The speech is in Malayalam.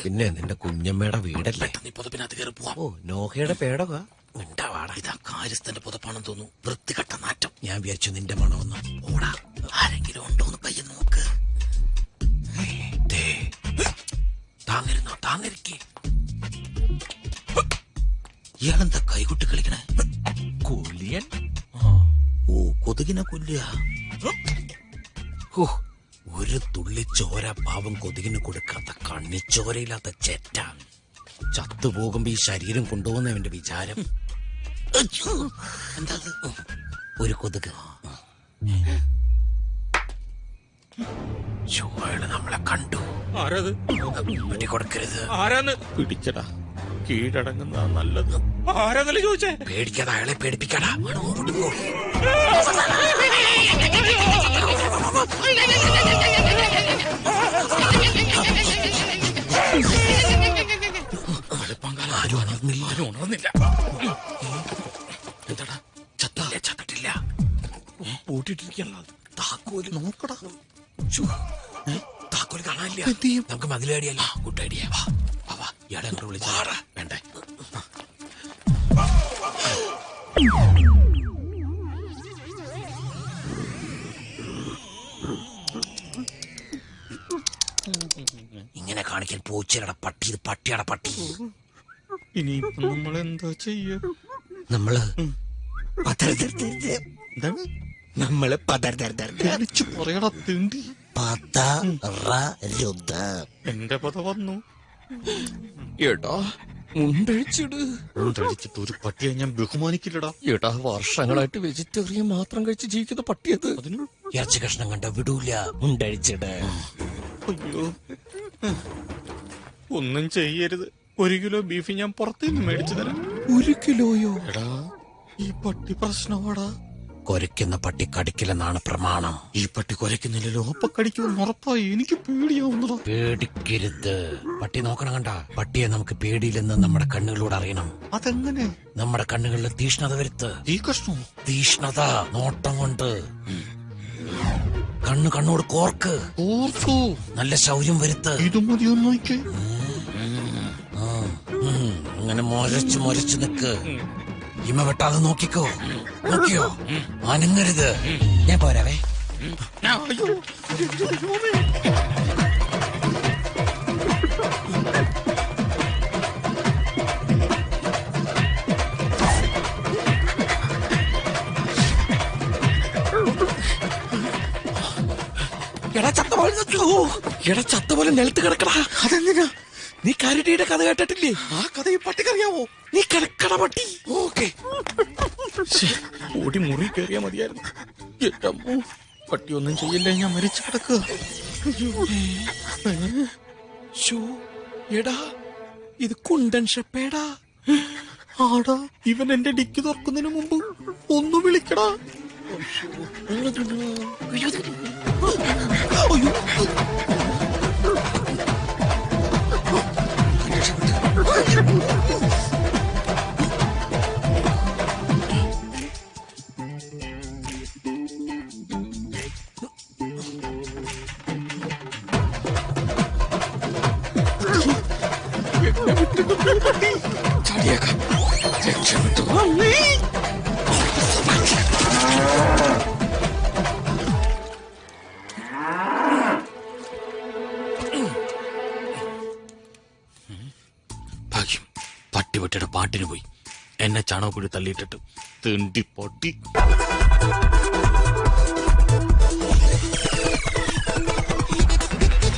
പിന്നെ നിന്റെ കുഞ്ഞമ്മയുടെ വീടല്ലേ? നീ പുതപ്പിനകത്ത് കയറി പോവാം. ഓ, നോഹയുടെ പേടവാ. ഉണ്ടാവാടാ, ഇതാ കാര്യസ്ഥന്റെ പുതപ്പാണെന്ന് തോന്നുന്നു. വൃത്തികെട്ട നാറ്റം. ഞാൻ വിചാരിച്ചു നിന്റെ മണമെന്ന്. ഓടാ, ആരെങ്കിലും ഉണ്ടോന്ന് പയ്യെ നോക്ക്. താങ്ങിരുന്നോ, താങ്ങിരിക്കേ. ഇയാളെന്താ കൈകൊട്ടി കളിക്കണേ? കൊലിയൻ. ഓ, കൊതുകിനെ കൊല്ലുക. ഓ, ഒരു തുള്ളി ചോര പാവം കൊതുകിന് കൊടുക്കാത്ത കണ്ണിച്ചോരയില്ലാത്ത ചെറ്റ. ചത്തുപോകുമ്പോ ഈ ശരീരം കൊണ്ടുപോകുന്നവന്റെ വിചാരം. എന്താ ഒരു കൊതുക്. അയാള് നമ്മളെ കണ്ടു. ആരത്? വെട്ടി കൊടുക്കരുത്. ആരാന്ന് പിടിച്ചടാ. കീഴടങ്ങുന്ന നല്ലത്. ആരാന്നല്ലേ ചോദിച്ചേ? പേടിക്കാതെ അയാളെ പേടിപ്പിക്കടാ. ആരും ഉണർന്നില്ല. എന്താടാ, ചത്തില്ല? ചത്തിട്ടില്ല. പൂട്ടിട്ടിരിക്കണല്ലോ. താക്കോല് നോക്കടാ. താക്കോല് കാണാനില്ല. നമുക്ക് മതിലടിയല്ല. Good idea. വാ, ഇയാളെ അങ്ങോട്ട് വിളിച്ചാ വേണ്ടേ? ഇങ്ങനെ കാണിക്കാൻ പൂച്ചയുടെ പട്ടി. ഇത് പട്ടിയുടെ പട്ടി. ഇനിയിപ്പോ നമ്മളെന്താ ചെയ്യ? നമ്മള് നമ്മള് പറയടാ തിണ്ടി. എന്റെ പത വന്നു. എടാ, മുണ്ടഴിച്ചിട്. മുണ്ടഴിച്ചിട്ട് ഒരു പട്ടിയെ ഞാൻ ബഹുമാനിക്കില്ലടാ. എടാ, വർഷങ്ങളായിട്ട് വെജിറ്റേറിയൻ മാത്രം കഴിച്ച് ജീവിക്കുന്ന പട്ടിയത്. ഇറച്ചി കഷ്ണം കണ്ട വിടൂല. മുണ്ടഴിച്ചിട്. അയ്യോ, ഒന്നും ചെയ്യരുത്. 1 കിലോ ബീഫ് ഞാൻ പുറത്തുനിന്ന് മേടിച്ചു തരാം. 1 കിലോയോ? എടാ, ഈ പട്ടി പ്രശ്നമാടാ. കൊരയ്ക്കുന്ന പട്ടി കടിക്കില്ലെന്നാണ് പ്രമാണം. ഈ പട്ടി കുരയ്ക്കുന്നില്ലല്ലോ. അപ്പൊ കടിക്കുമെന്ന് ഉറപ്പായി. എനിക്ക് പേടിയാവുന്നതാ. പേടിക്കരുത്. പട്ടി നോക്കണം കണ്ട. പട്ടിയെ നമുക്ക് പേടിയില്ലെന്ന് നമ്മുടെ കണ്ണുകളിലൂടെ അറിയണം. അതെങ്ങനെ? നമ്മുടെ കണ്ണുകളിൽ തീഷ്ണത വരുത്ത്. ഈ കഷ്ണം തീഷ്ണത നോട്ടം കൊണ്ട്. കണ്ണോട് കോർക്ക്. ഓർക്കൂ. നല്ല ശൗര്യം വരുത്ത്. ഇത് മതിയൊന്നു നോക്കേ. അങ്ങനെ മൊരച്ചു നിക്ക്. ഇമ വെട്ടാതെ നോക്കിക്കോ. നോക്കിയോ? അനങ്ങരുത്. ഞാൻ പോരാവേ. എടാ, ചത്തപോലെ നിലത്ത് കിടക്കടാ. അതെന്തിനാ? നീ കരടിയുടെ കഥ കേട്ടിട്ടില്ലേ? ആ കഥ ഈ പട്ടിക്കറിയാവോ? നീ കിടക്കട പട്ടി. ഓക്കെ. ഓടി മുറി കയറിയാ മതിയായിരുന്നു. എട്ടമ്മോ, പട്ടി ഒന്നും ചെയ്യില്ല. ഞാൻ മരിച്ചു കിടക്കുക. എടാ, ഇത് കുണ്ടൻ ഷെപ്പേടാ. ആടാ, ഇവൻ എന്റെ ഡിക്കി തുറക്കുന്നതിന് മുമ്പ് ഒന്ന് വിളിക്കടാ. ചാടിയേക്കാം. രക്ഷപ്പെട്ടു. ഭാഗ്യം, പട്ടി വെട്ടിയുടെ പാട്ടിന് പോയി. എന്നെ ചാണകക്കുഴി തള്ളിയിട്ടിട്ട്. തെണ്ടി പട്ടി.